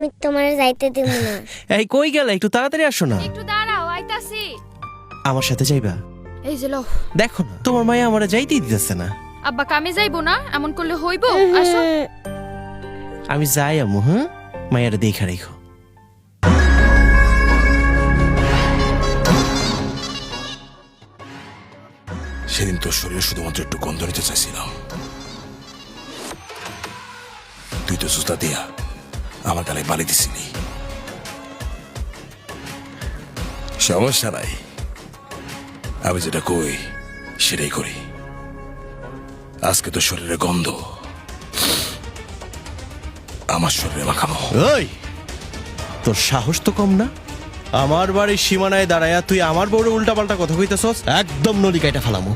আমি তোমার যাইতে দেব না। এই কই গেলে? একটু তাড়াতাড়ি আসো না। একটু দাঁড়াও, আইতাছি। আমার সাথে যাইবা? এই যে লও। দেখো না তোমার মায়া আমারে যাইতেই দিতেছে না। আব্বা কামে যাইবো না, এমন করলে হইব? আসো। আমি যাই আম্মু। হ্যাঁ, মায়ারে দেখা রেখো। সেদিন তোর শরীরে শুধুমাত্র একটু গন্ধ নিতে চাইছিলাম, তুই তো সুস্তা দিয়া আমার গালে বালি দিছিলি। সমস্যা নাই, আমি যেটা কই সেটাই করি। আজকে তো শরীরে গন্ধ আমার শরীরে মাখানো। ওই তোর সাহস তো কম না? আমার বাড়ির সীমানায় দাঁড়ায়া তুই আমার বউরে উল্টাপাল্টা কথা কইতেছস? একদম নলিকাইটা ফালামু।